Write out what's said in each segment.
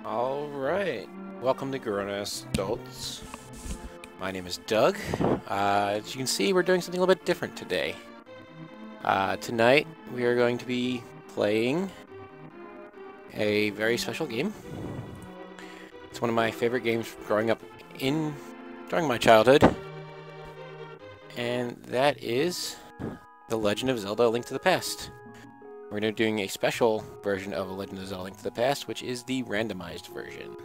Alright, welcome to Grown-Ass Adults. My name is Doug. As you can see, we're doing something a little bit different today. Tonight, we are going to be playing a very special game. It's one of my favorite games growing up during my childhood. And that is The Legend of Zelda A Link to the Past. We're going to be doing a special version of A Legend of Zelda A Link to the Past, which is the randomized version.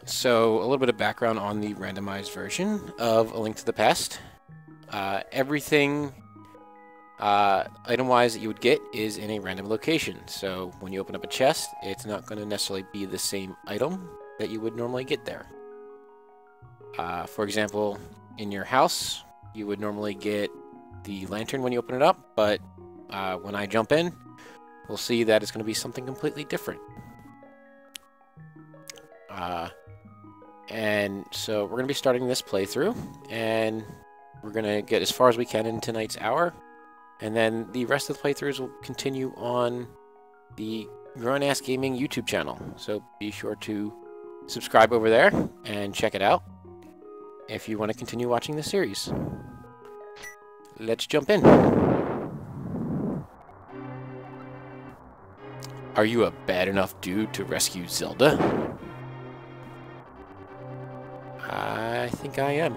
So, a little bit of background on the randomized version of A Link to the Past. Everything item-wise that you would get is in a random location. So, when you open up a chest, it's not going to necessarily be the same item that you would normally get there. For example, in your house, you would normally get the lantern when you open it up, but when I jump in, we'll see that it's going to be something completely different. And so we're going to be starting this playthrough, and we're going to get as far as we can in tonight's hour, and then the rest of the playthroughs will continue on the Grown Ass Gaming YouTube channel. So be sure to subscribe over there and check it out if you want to continue watching the series. Let's jump in. Are you a bad enough dude to rescue Zelda? I think I am.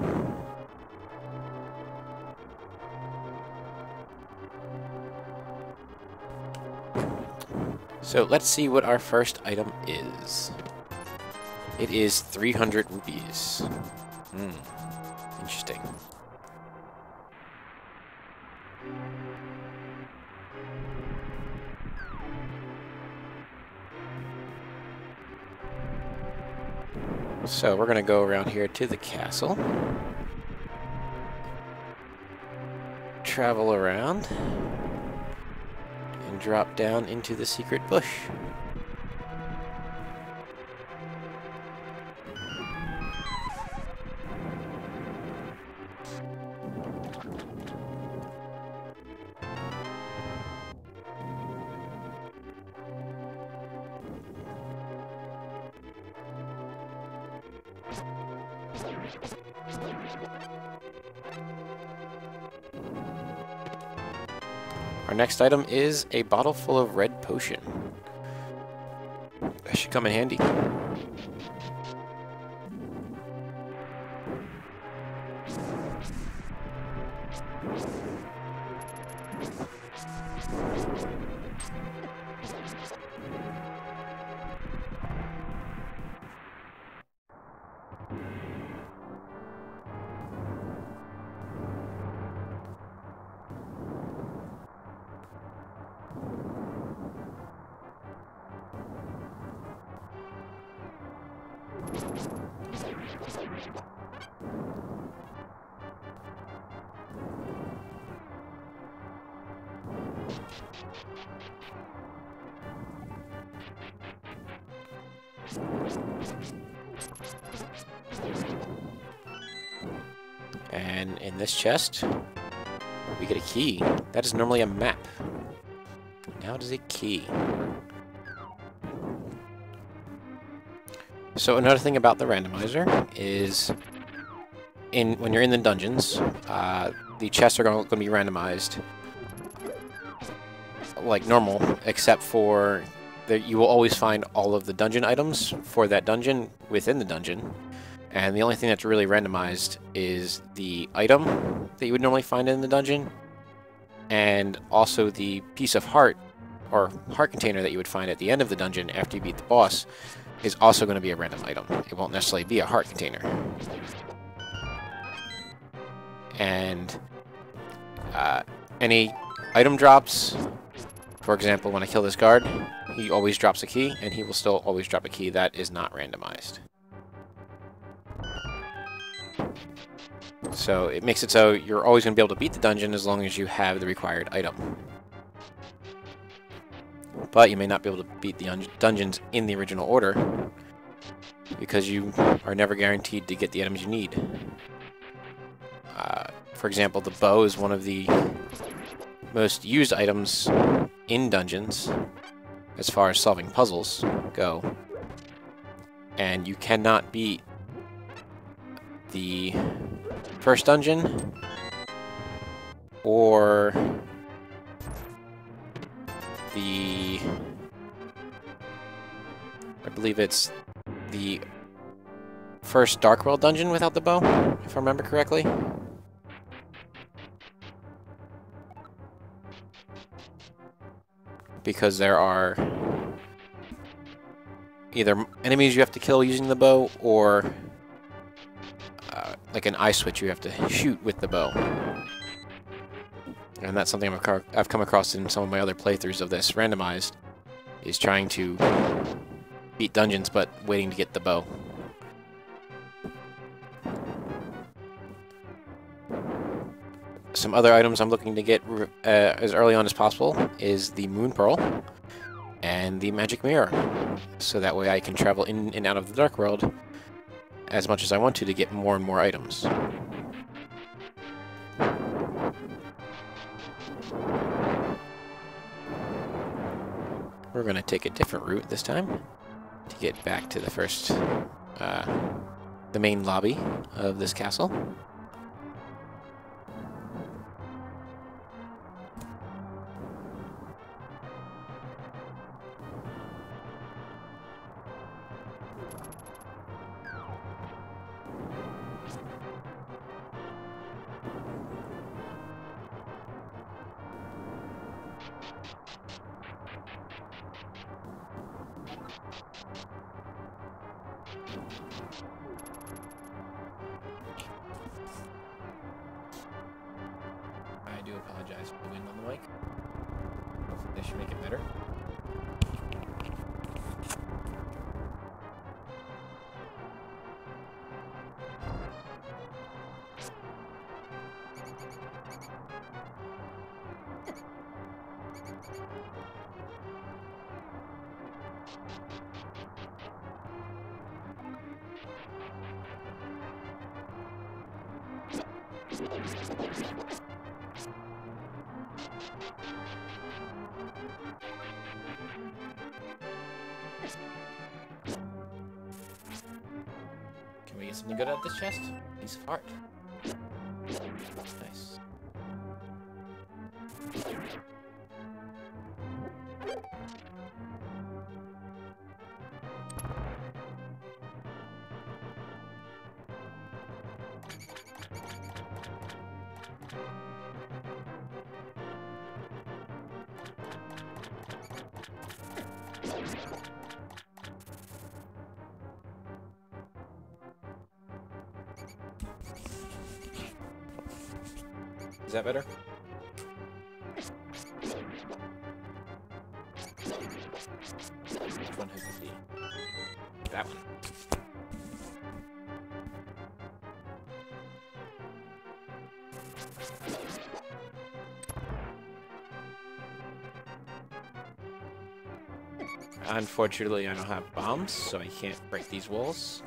So let's see what our first item is. It is 300 rupees. Interesting. So we're going to go around here to the castle. Travel around. And drop down into the secret bush. Our next item is a bottle full of red potion. That should come in handy. And in this chest, we get a key. That is normally a map. Now it is a key. So another thing about the randomizer is when you're in the dungeons, the chests are going to be randomized like normal, except for that you will always find all of the dungeon items for that dungeon within the dungeon. And the only thing that's really randomized is the item that you would normally find in the dungeon, and also the piece of heart, or heart container that you would find at the end of the dungeon after you beat the boss, is also going to be a random item. It won't necessarily be a heart container. And any item drops, for example, when I kill this guard, he always drops a key, and he will still always drop a key. That is not randomized. So it makes it so you're always going to be able to beat the dungeon as long as you have the required item. But you may not be able to beat the dungeons in the original order, because you are never guaranteed to get the items you need. For example, the bow is one of the most used items in dungeons, as far as solving puzzles go. And you cannot beat the first dungeon or the... I believe it's the first Dark World dungeon without the bow, if I remember correctly. Because there are either enemies you have to kill using the bow, or like an eye switch you have to shoot with the bow. And that's something I've come across in some of my other playthroughs of this randomized, is trying to beat dungeons but waiting to get the bow. Some other items I'm looking to get as early on as possible is the Moon Pearl and the Magic Mirror, so that way I can travel in and out of the Dark World as much as I want to get more and more items. We're going to take a different route this time to get back to the first, the main lobby of this castle. I do apologize for the wind on the mic. Hopefully this should make it better. Can we get something good out of this chest? Piece of art. Nice. Is that better? Which one has the key? That one. Unfortunately, I don't have bombs, so I can't break these walls.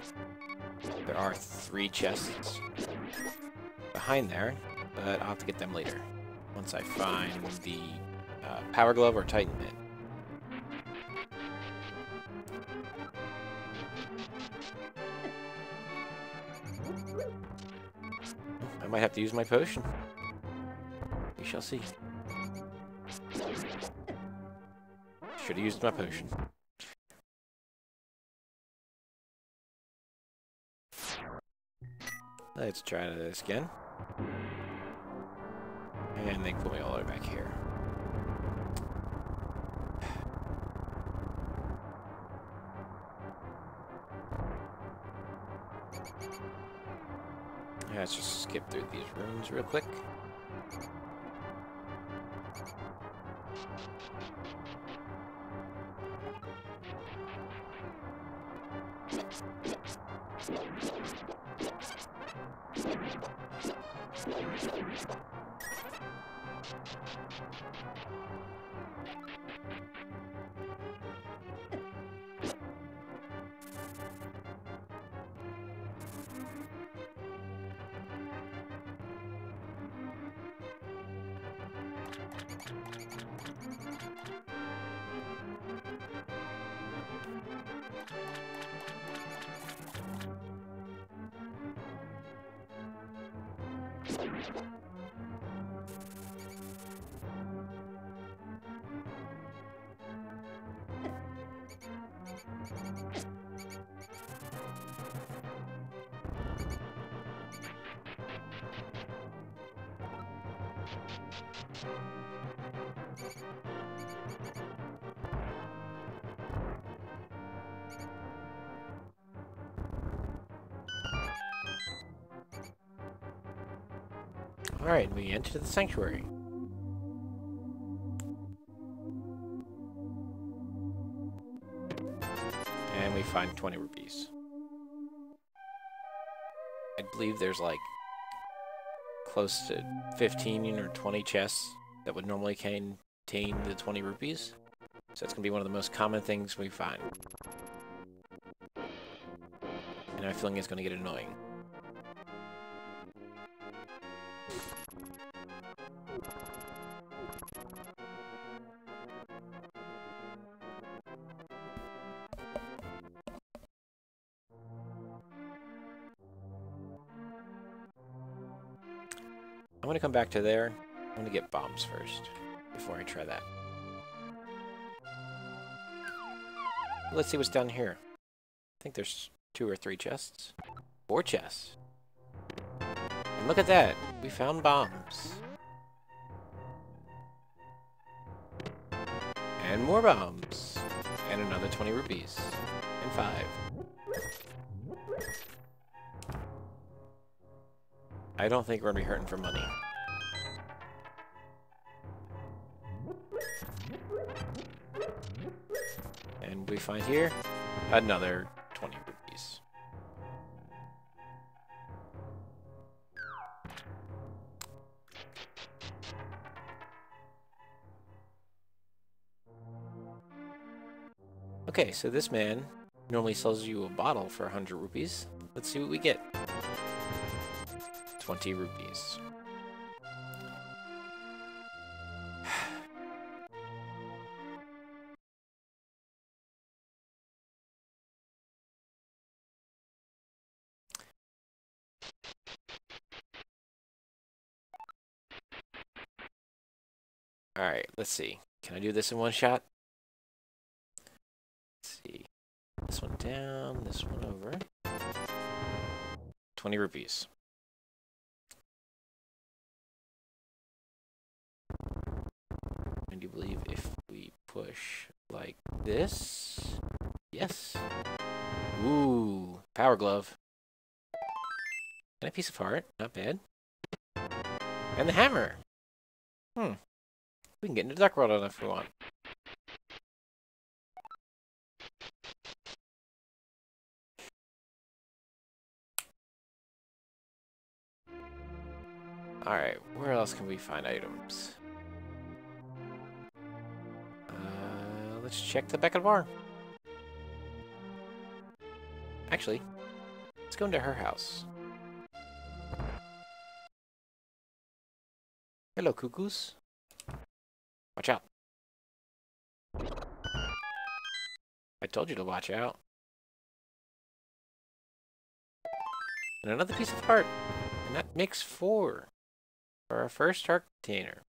There are 3 chests behind there, but I'll have to get them later, once I find the Power Glove or Titan Pin. I might have to use my potion. We shall see. Should have used my potion. Let's try this again. And they put me all the way back here. Let's just skip through these rooms real quick. Alright, we enter the sanctuary. And we find 20 rupees. I believe there's like close to 15 or 20 chests that would normally contain the 20 rupees. So it's going to be one of the most common things we find. And I have a feeling it's going to get annoying. I'm going to come back to there. I'm going to get bombs first before I try that. Let's see what's down here. I think there's 2 or 3 chests. 4 chests. And look at that. We found bombs. And more bombs. And another 20 rupees. And 5. I don't think we're going to be hurting for money. And we find here another 20 rupees. Okay, so this man normally sells you a bottle for 100 rupees. Let's see what we get. 20 rupees. Alright, let's see. Can I do this in one shot? Let's see. This one down, this one over. 20 rupees. And do you believe if we push like this? Yes. Ooh, power glove. And a piece of heart, not bad. And the hammer. We can get into Duck World on it if we want. Alright, where else can we find items? Let's check the back of the bar. Actually, let's go into her house. Hello, cuckoos. Watch out. I told you to watch out. And another piece of heart. And that makes 4 for our first heart container.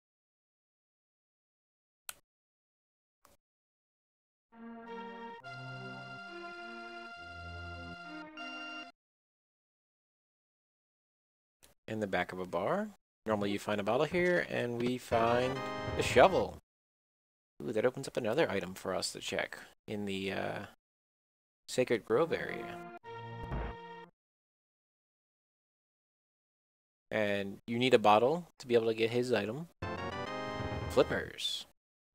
In the back of a bar. Normally you find a bottle here, and we find a shovel. Ooh, that opens up another item for us to check in the Sacred Grove area. And you need a bottle to be able to get his item. Flippers.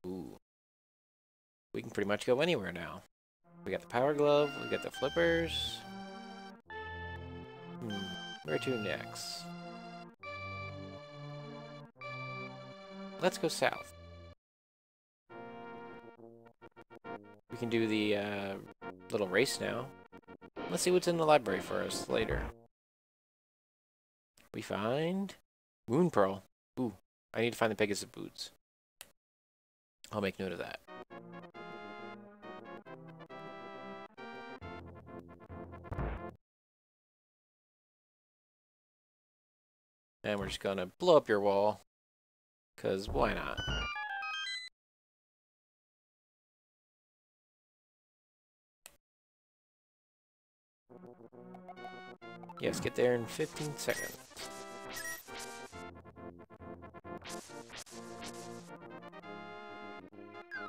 Ooh. We can pretty much go anywhere now. We got the power glove, we got the flippers. Where to next? Let's go south. We can do the little race now. Let's see what's in the library for us later. We find Moon Pearl. Ooh, I need to find the Pegasus boots. I'll make note of that. And we're just gonna blow up your wall. 'Cause why not? Yes, get there in 15 seconds.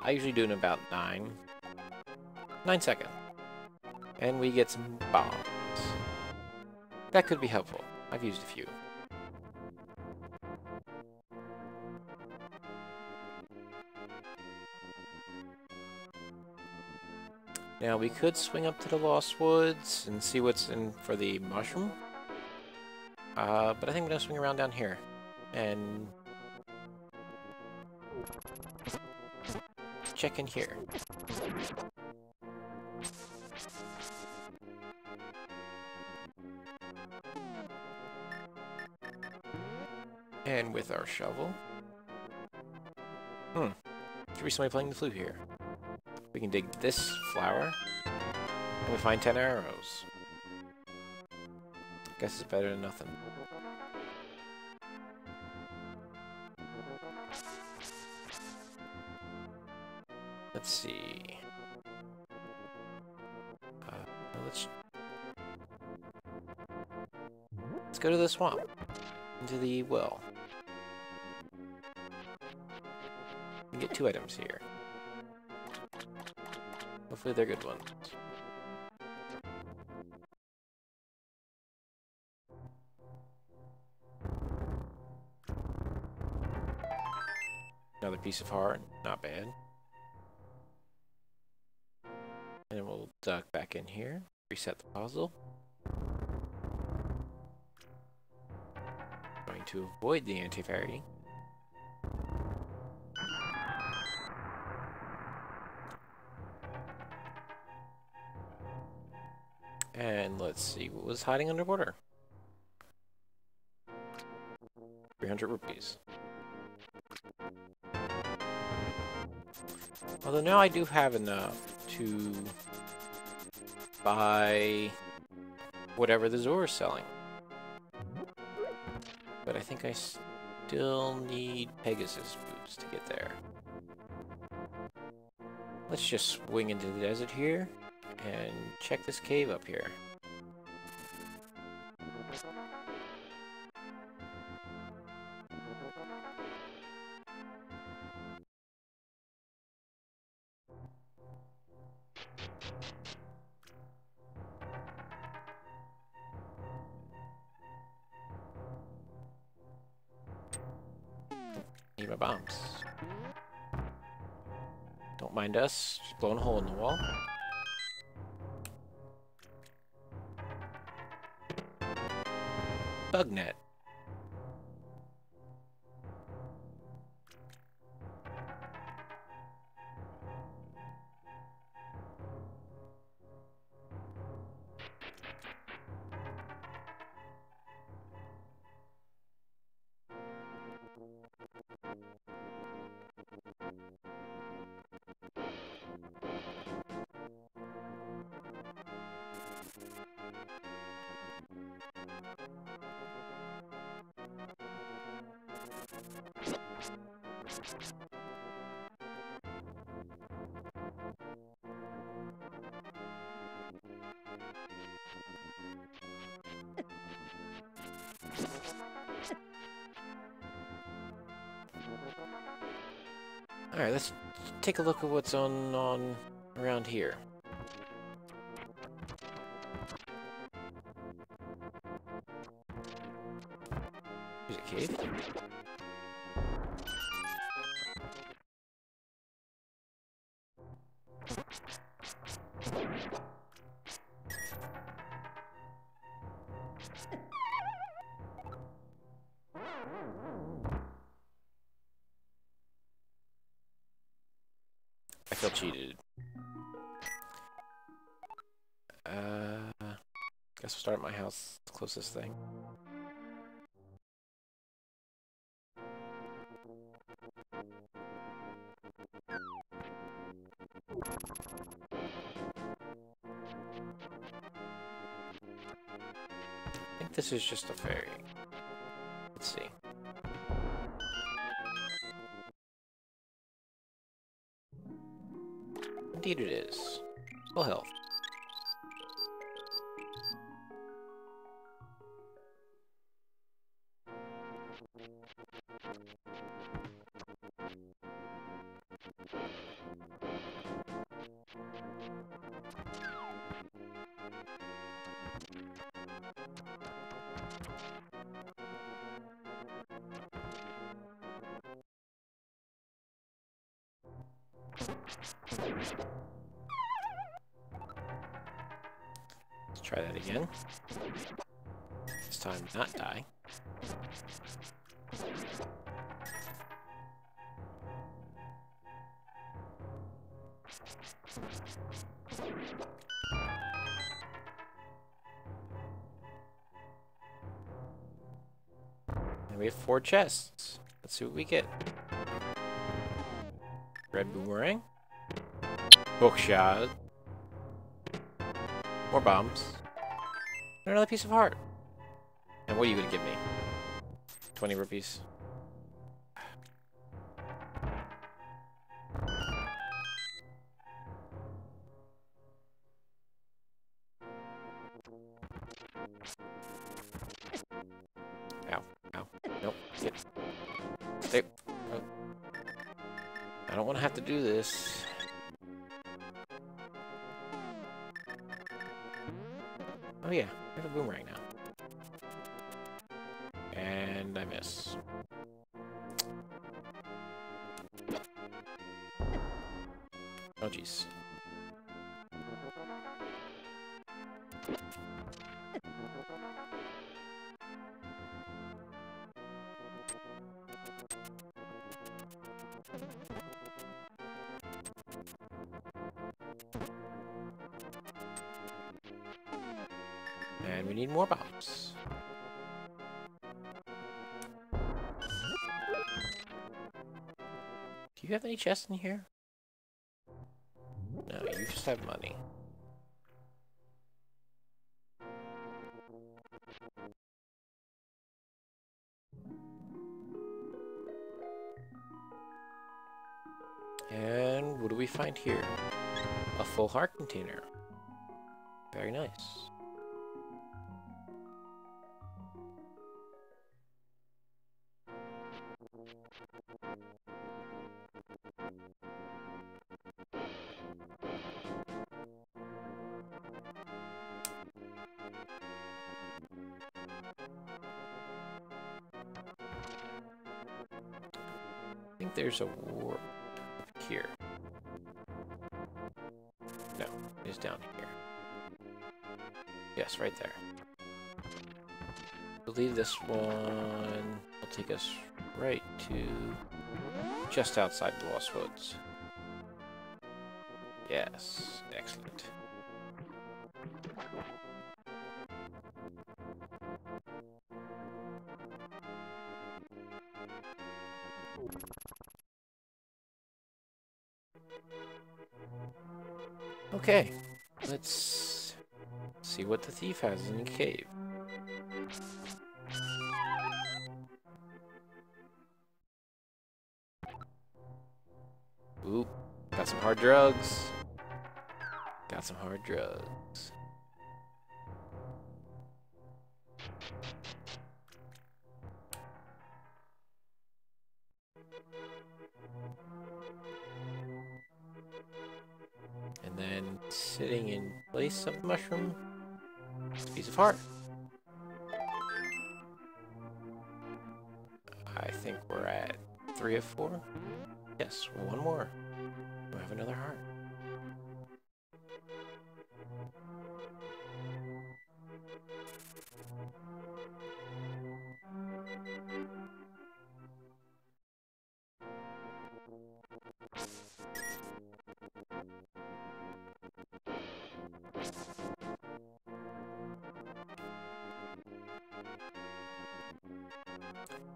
I usually do in about 9 seconds. And we get some bombs. That could be helpful. I've used a few. Now we could swing up to the Lost Woods and see what's in for the mushroom. But I think I'm gonna swing around down here and check in here. And with our shovel. Should be somebody playing the flute here. We can dig this flower, and we find 10 arrows. Guess it's better than nothing. Let's see. Let's go to the swamp, into the well. We get 2 items here. Hopefully they're good ones. Another piece of heart, not bad. And then we'll duck back in here, reset the puzzle. Going to avoid the anti-fairy. And let's see what was hiding underwater. 300 rupees. Although now I do have enough to buy whatever the Zora is selling. But I think I still need Pegasus boots to get there. Let's just swing into the desert here and check this cave up here. Need my bombs. Don't mind us, just blowing a hole in the wall. Bug net. Alright, let's take a look at what's on around here. Here's a cave. I feel cheated. Guess we'll start at my house, the closest thing. I think this is just a fairy. Let's see. Indeed it is. Full health. Let's try that again. This time not die. And we have 4 chests. Let's see what we get. Red boomerang. Bookshot. More bombs. And another piece of heart. And what are you gonna give me? 20 rupees. Ow. Ow. Nope. Get. Stay. Oh. I don't want to have to do this. Oh yeah, I have a boomerang now. And I miss. Oh jeez. And we need more bombs. Do you have any chests in here? No, you just have money. And what do we find here? A full heart container. Very nice. I think there's a warp here. No, it's down here. Yes, right there. I believe this one will take us right to just outside the Lost Woods. Yes, excellent. Okay, let's see what the thief has in the cave. Oop, got some hard drugs. Got some hard drugs. And then sitting in place of the mushroom, is a piece of heart. I think we're at 3 of 4. Yes, one more. We have another heart.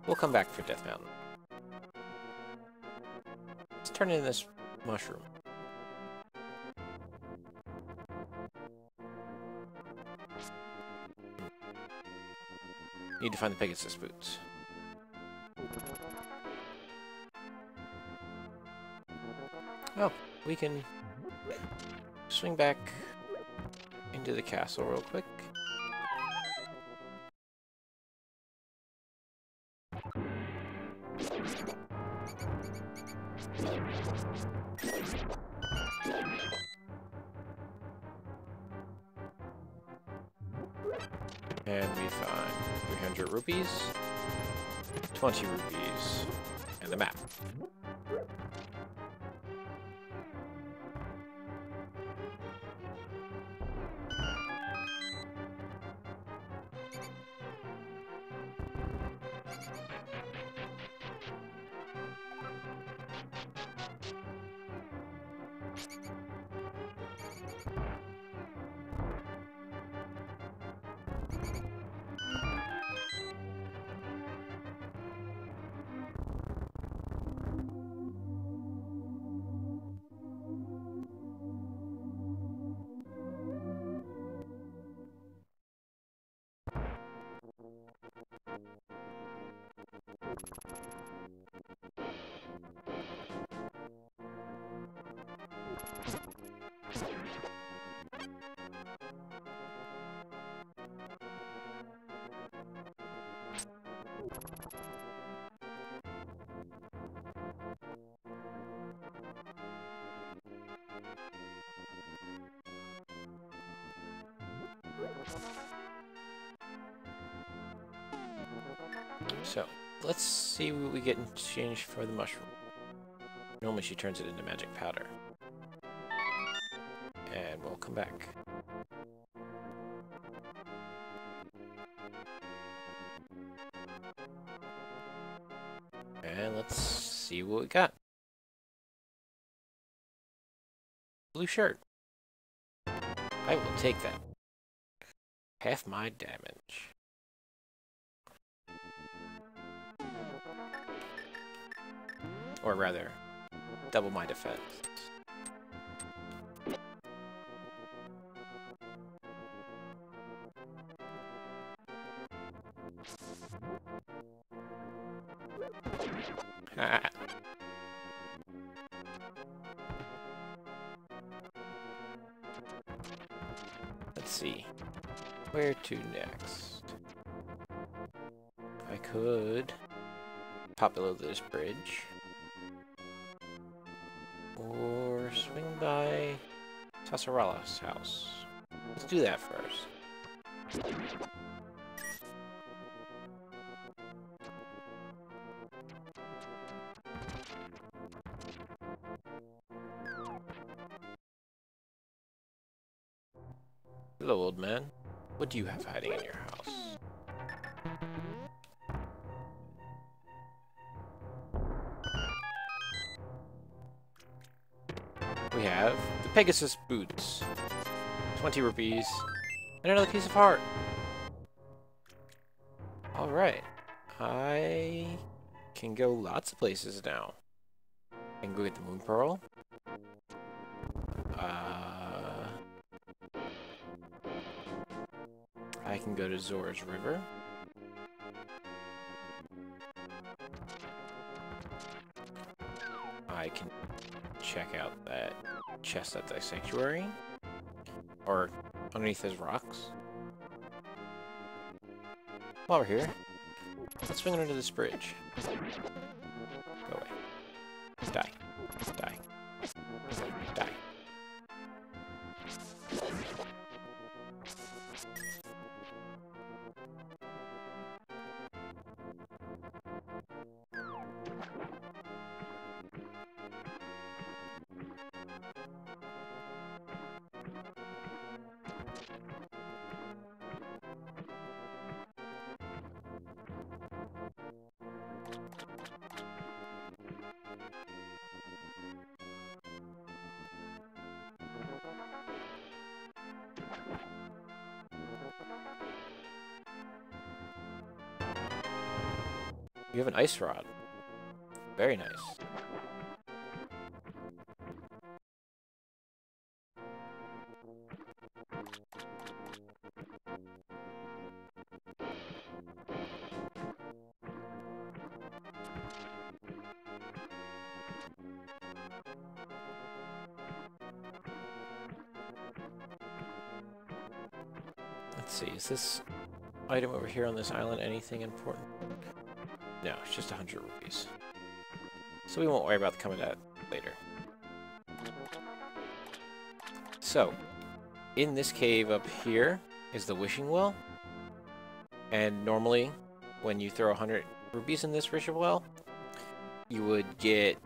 We'll come back for Death Mountain. Let's turn in this mushroom. Need to find the Pegasus boots. Oh, we can swing back into the castle real quick. And we find 300 rupees, 20 rupees, and the map. So, let's see what we get in exchange for the mushroom. Normally she turns it into magic powder. And we'll come back. And let's see what we got. Blue shirt. I will take that. Half my damage. Or rather, double my defense. Let's see. Where to next? I could pop below this bridge. Or swing by Tasarala's house. Let's do that first. Hello, old man. What do you have hiding in your house? We have the Pegasus boots. 20 rupees. And another piece of heart. Alright. I can go lots of places now. I can go get the Moon Pearl. I can go to Zora's River. I can check out that chest at the sanctuary. Or underneath those rocks. While we're here, let's swing it under this bridge. Go away. Die. Die. Die. You have an ice rod. Very nice. Let's see, is this item over here on this island anything important? No, it's just 100 rupees. So we won't worry about coming to that later. So, in this cave up here is the wishing well. And normally, when you throw 100 rupees in this wishing well, you would get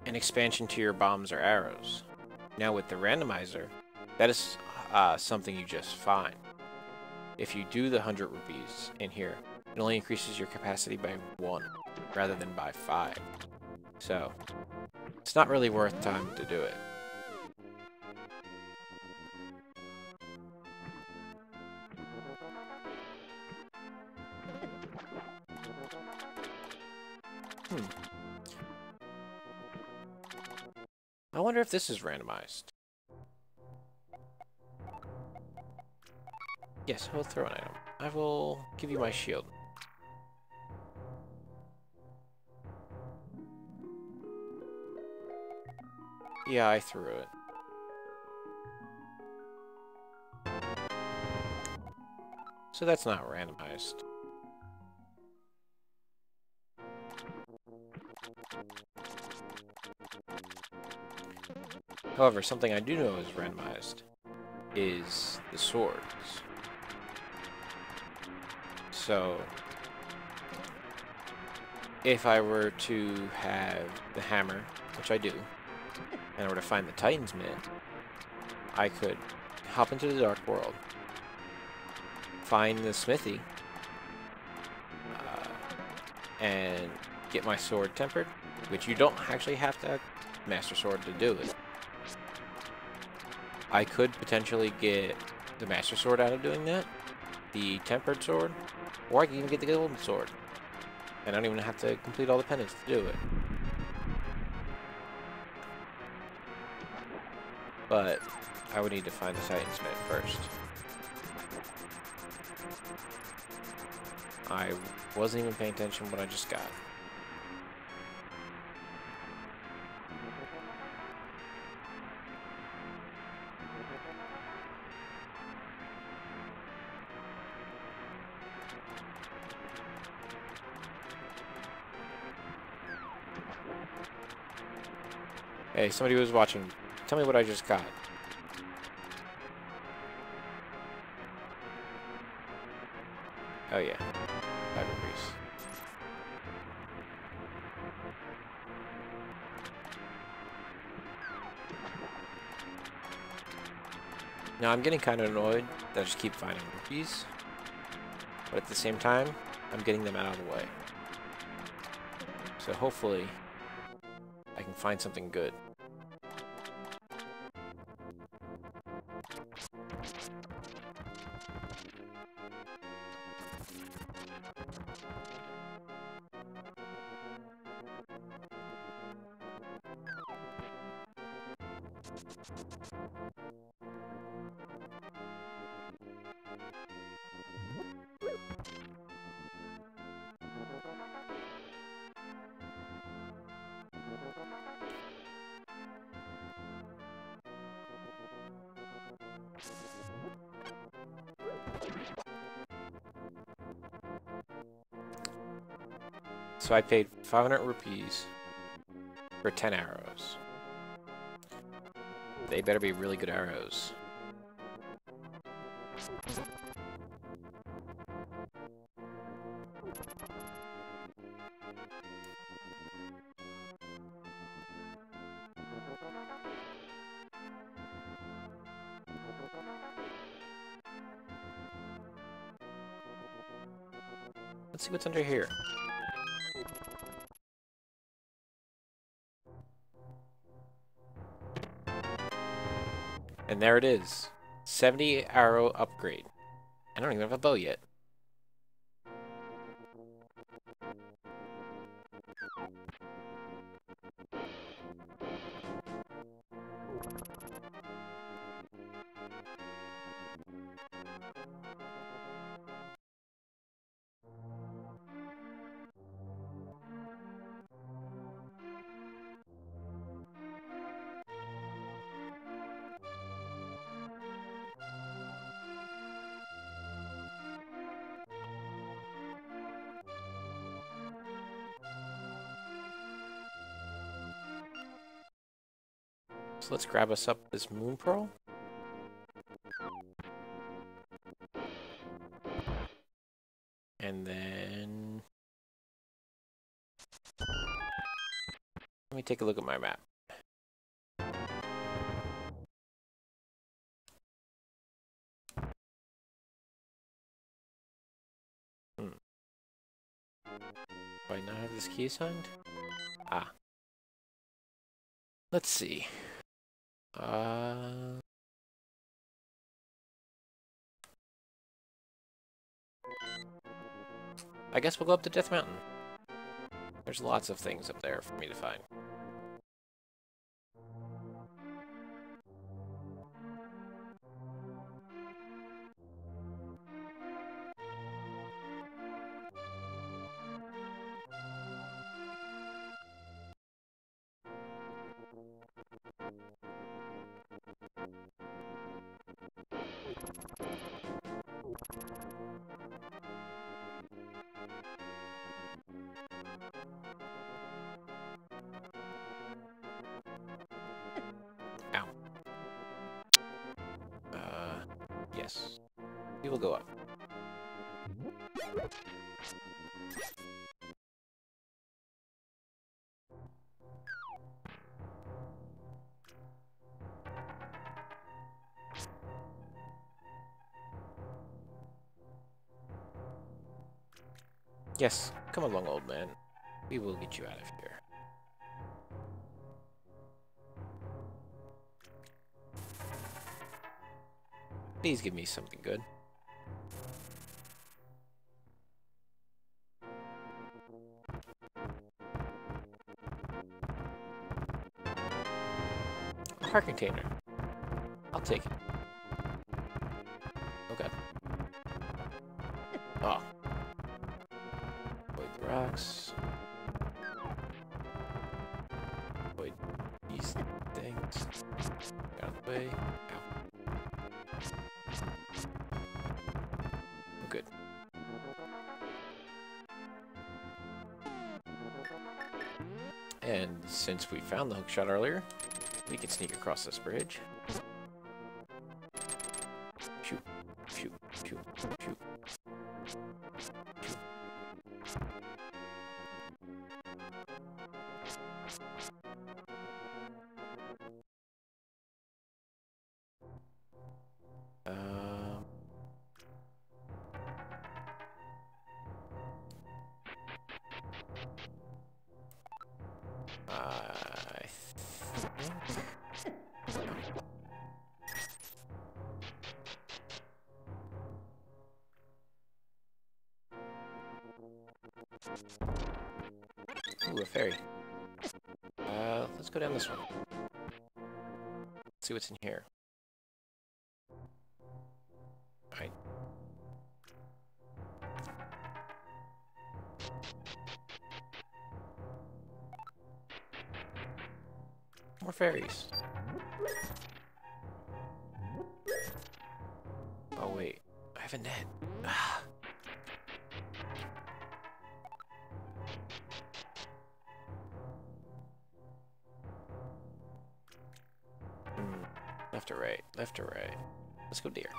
an expansion to your bombs or arrows. Now with the randomizer, that is something you just find. If you do the 100 rupees in here, it only increases your capacity by 1 rather than by 5. So, it's not really worth time to do it. I wonder if this is randomized. Yes, I will throw an item. I will give you my shield. Yeah, I threw it. So that's not randomized. However, something I do know is randomized is the swords. So, if I were to have the hammer, which I do, and I were to find the Titan's Mitt, I could hop into the Dark World, find the smithy, and get my sword tempered, which you don't actually have to have Master Sword to do it. I could potentially get the Master Sword out of doing that, the tempered sword, or I can even get the golden sword. And I don't even have to complete all the pendants to do it. But I would need to find the Titan's Mitt first. I wasn't even paying attention to what I just got. Hey, somebody was watching. Tell me what I just got. Oh yeah, 5 rupees. Now I'm getting kind of annoyed that I just keep finding rupees, but at the same time, I'm getting them out of the way. So hopefully, I can find something good. So I paid 500 rupees for 10 arrows. They better be really good arrows. Let's see what's under here. And there it is. 70 arrow upgrade. I don't even have a bow yet. So let's grab us up this moon pearl. And then let me take a look at my map. Do I not have this key assigned? Ah. Let's see. I guess we'll go up to Death Mountain. There's lots of things up there for me to find. Ow. Yes. We will go up. Yes, come along, old man. We will get you out of here. Please give me something good. A heart container. I'll take it. Okay. Oh. Avoid the rocks. Avoid these things. Get out of the way. Ow. Oh, good. And since we found the hookshot earlier, we can sneak across this bridge. Shoot, shoot, shoot, shoot. I think... Ooh, a fairy. Let's go down this one. See what's in here. Alright. More fairies. Oh wait, I have a net. Ah. Left or right? Left or right? Let's go deer.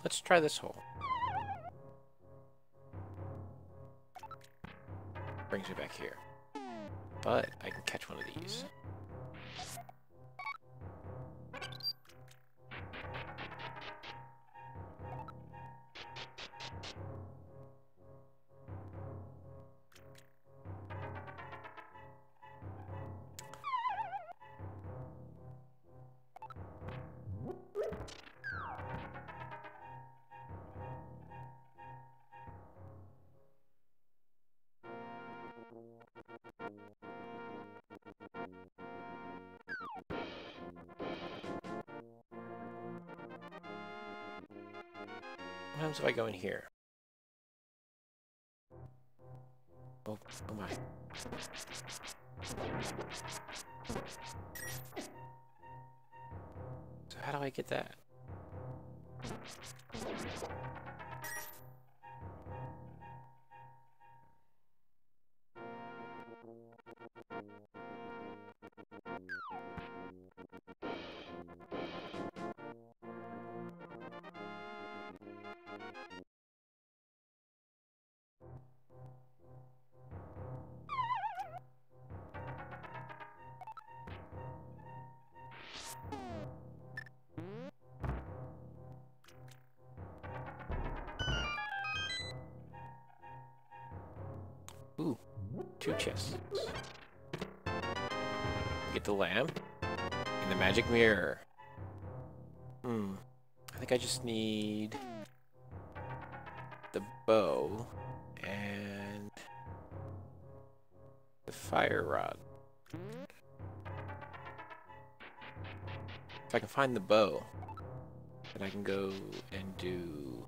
Let's try this hole. Brings me back here. But I can catch one of these. What happens if I go in here? Oh, oh my. So how do I get that? 2 chests. Get the lamp and the magic mirror. I think I just need the bow and the fire rod. If I can find the bow, then I can go and do...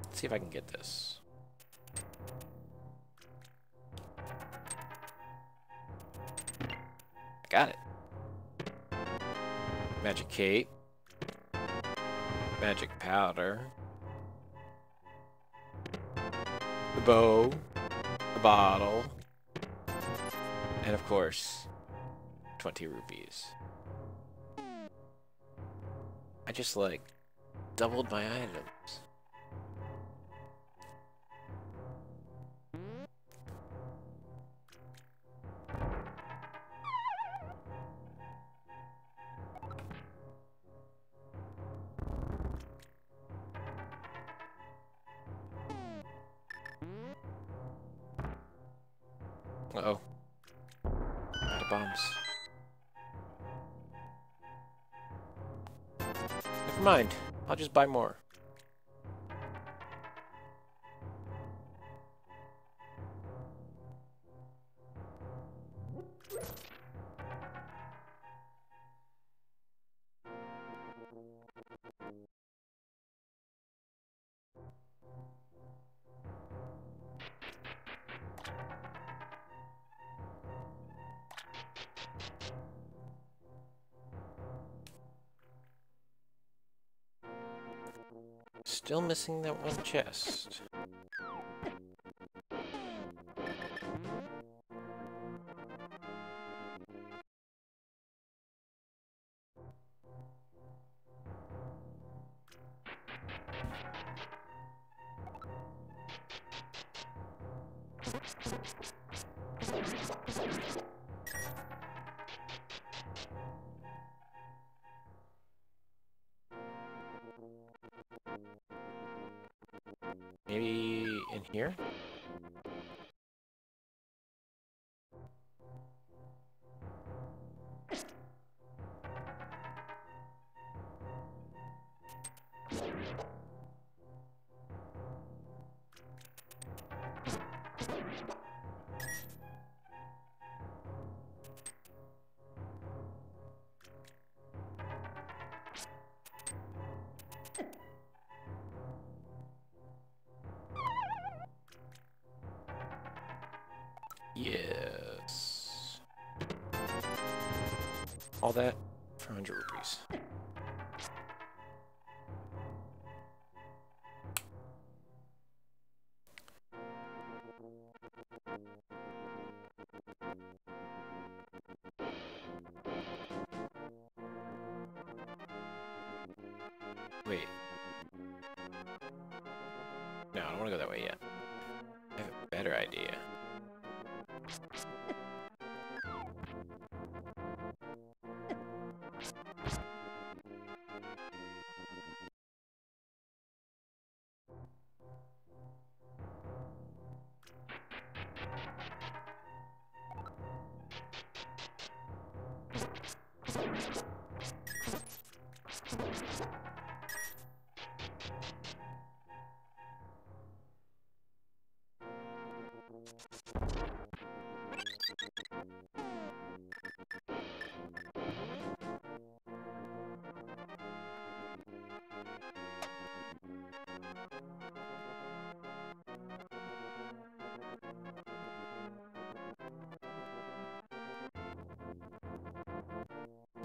Let's see if I can get this. Got it. Magic cape. Magic powder. The bow. The bottle. And of course, 20 rupees. I just like doubled my items. Uh-oh. Out of bombs. Never mind. I'll just buy more. Still missing that one chest. Maybe in here? Yes. All that for 100 rupees. Wait. No, I don't want to go that way yet. I have a better idea.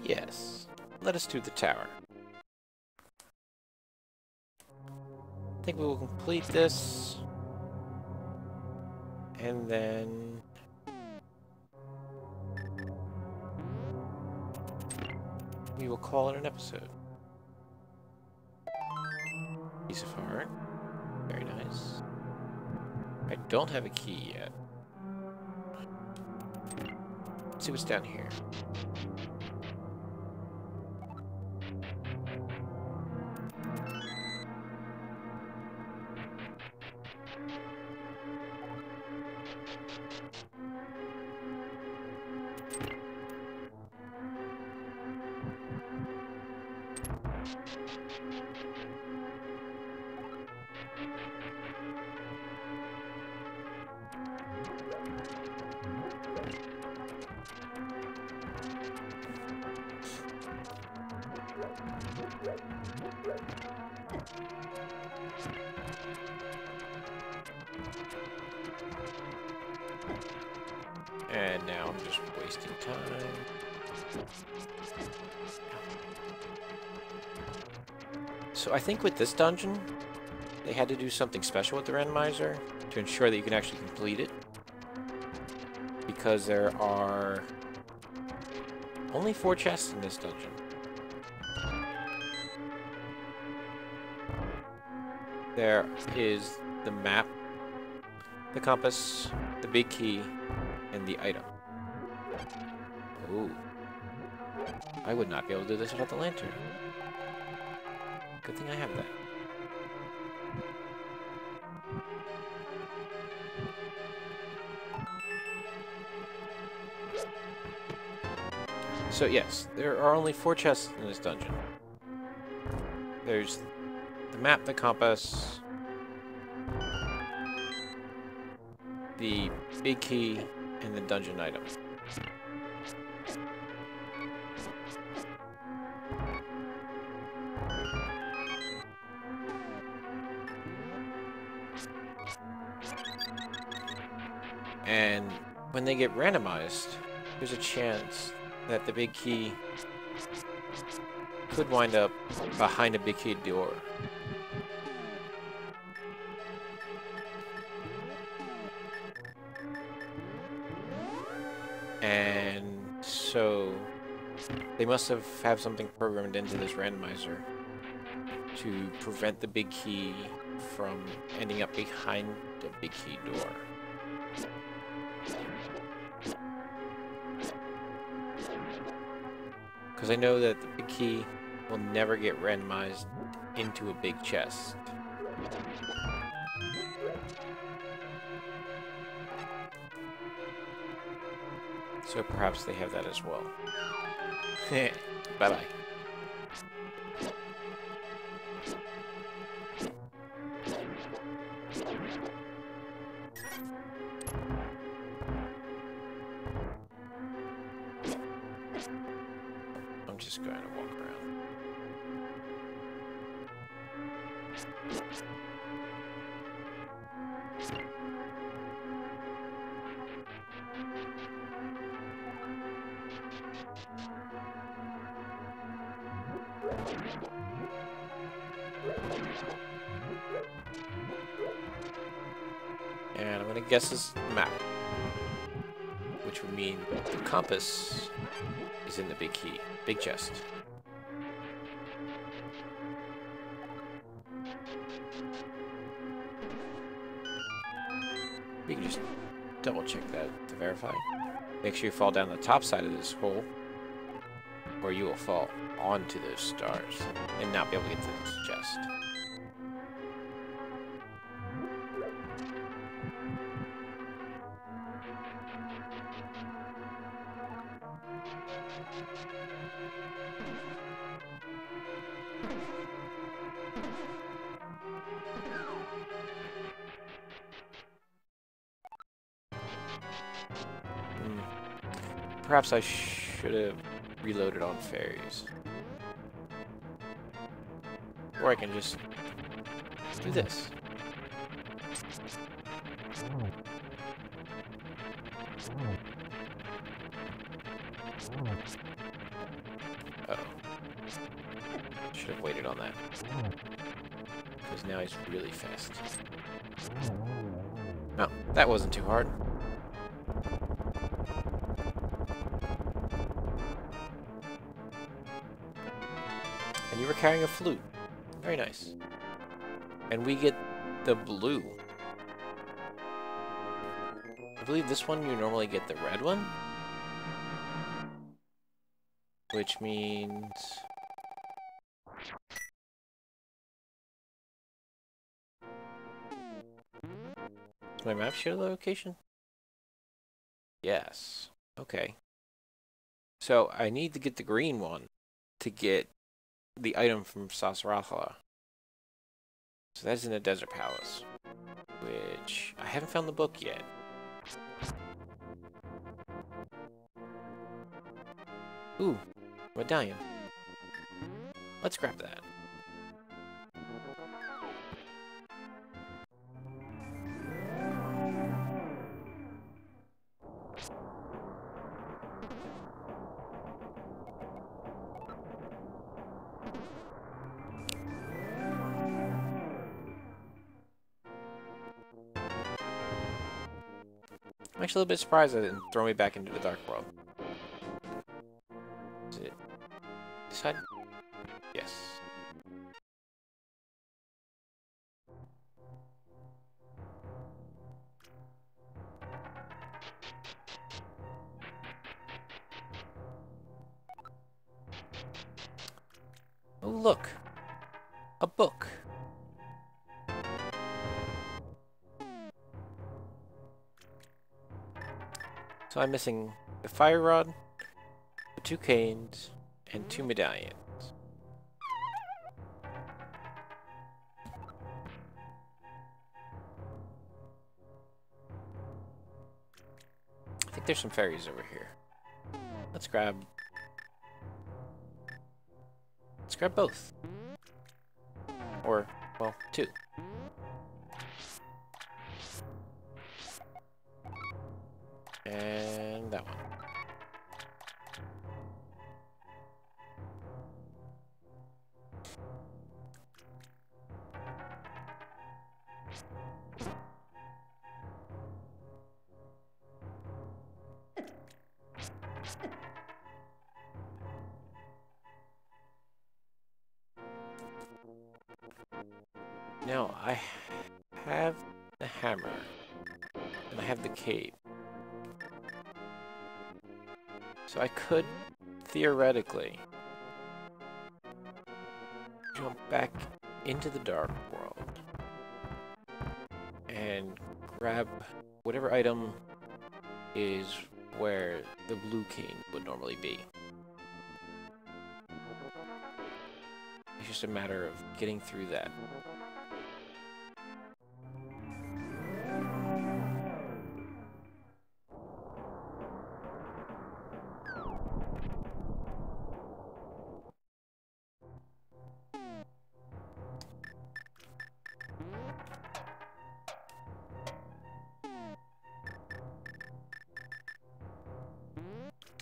Yes. Let us do the tower. I think we will complete this. And then... we will call it an episode. Piece of art. Very nice. I don't have a key yet. Let's see what's down here. And now I'm just wasting time. So I think with this dungeon, they had to do something special with the randomizer to ensure that you can actually complete it. Because there are only 4 chests in this dungeon. There is the map, the compass, the big key, and the item. Ooh. I would not be able to do this without the lantern. Good thing I have that. So yes, there are only 4 chests in this dungeon. There's the map, the compass, the big key, and the dungeon item. And when they get randomized, there's a chance that the big key could wind up behind a big key door. And so they must have something programmed into this randomizer to prevent the big key from ending up behind the big key door. Because I know that the big key will never get randomized into a big chest. So perhaps they have that as well. Bye-bye. I'm just going to walk around. And I'm going to guess this map, which would mean the compass is in the big key, big chest. We can just double check that to verify. Make sure you fall down the top side of this hole, or you will fall onto those stars and not be able to get to this chest. Perhaps I should have reloaded on fairies. Or I can just do this. Uh-oh. Should have waited on that. Because now he's really fast. No, that wasn't too hard. And you were carrying a flute. Very nice. And we get the blue. I believe this one you normally get the red one. which means... Does my map show the location? Yes. Okay. So I need to get the green one to get the item from Sasrahala. So that's in the Desert Palace, which I haven't found the book yet. Ooh, medallion. Let's grab that. I'm actually a little bit surprised that it didn't throw me back into the Dark World. Is it this side? Yes. Oh, look! A book! So I'm missing the fire rod, the 2 canes, and 2 medallions. I think there's some fairies over here. Let's grab both. Or, well, 2. And that one. Now, I have the hammer, and I have the cape. So I could, theoretically, jump back into the Dark World and grab whatever item is where the blue cane would normally be. It's just a matter of getting through that.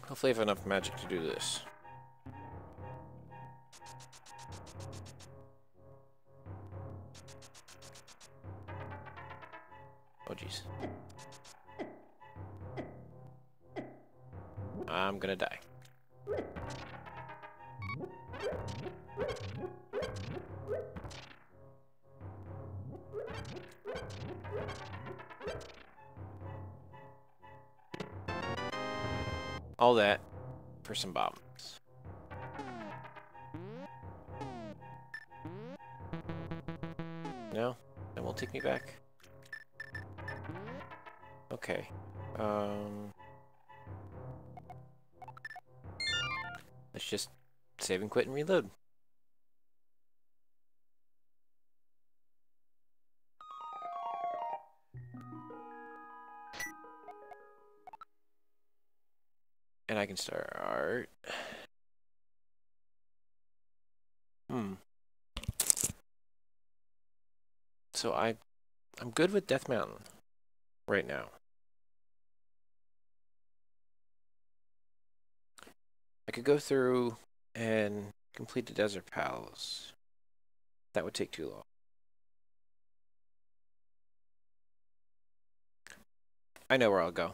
Hopefully I have enough magic to do this. Oh jeez. I'm gonna die. All that for some bombs. No? That won't take me back? Okay. Let's just save and quit and reload. And I can start... So I'm good with Death Mountain right now. I could go through and complete the Desert Palace. That would take too long. I know where I'll go.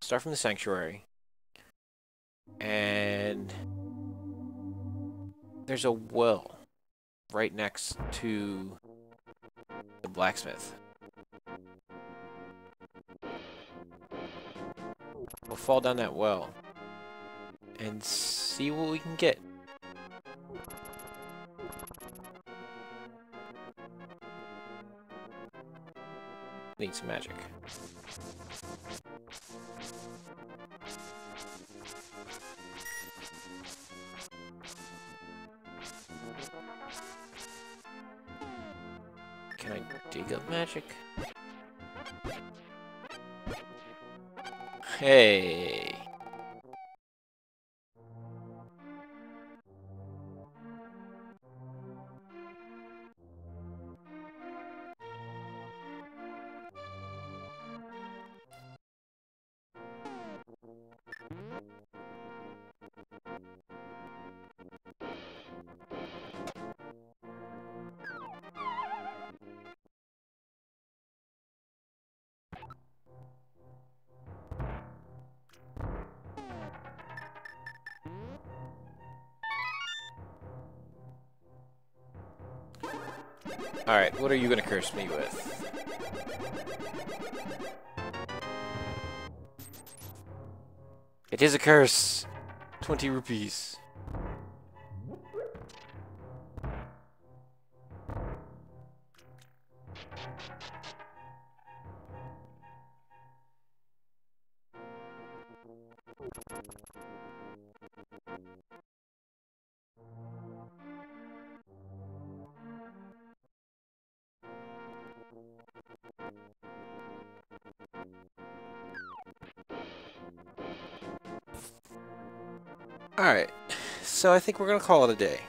Start from the Sanctuary. And there's a well right next to the blacksmith. We'll fall down that well and see what we can get. Need some magic. Can I dig up magic? Hey. Alright, what are you gonna curse me with? It is a curse! 20 rupees. Alright, so I think we're gonna call it a day.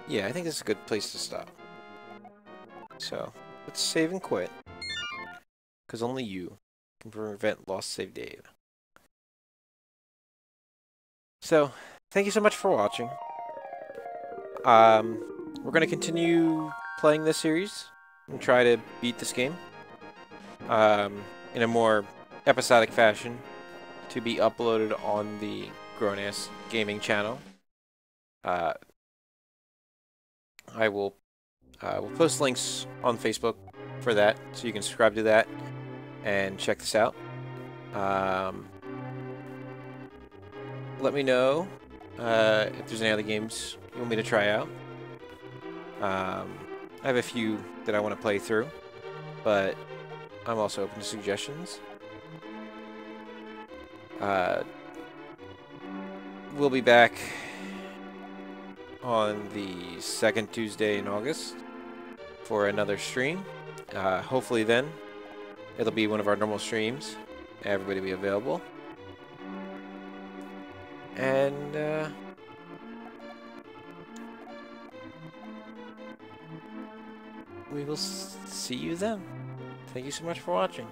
Yeah, I think this is a good place to stop. So, let's save and quit. Because only you can prevent lost save data. So, thank you so much for watching. We're gonna continue playing this series and try to beat this game. In a more episodic fashion, to be uploaded on the Grown-Ass Gaming channel. I will we'll post links on Facebook for that, so you can subscribe to that and check this out. Let me know if there's any other games you want me to try out. I have a few that I want to play through, but I'm also open to suggestions. We'll be back on the second Tuesday in August for another stream. Hopefully then it'll be one of our normal streams. Everybody will be available. And we will see you then. Thank you so much for watching.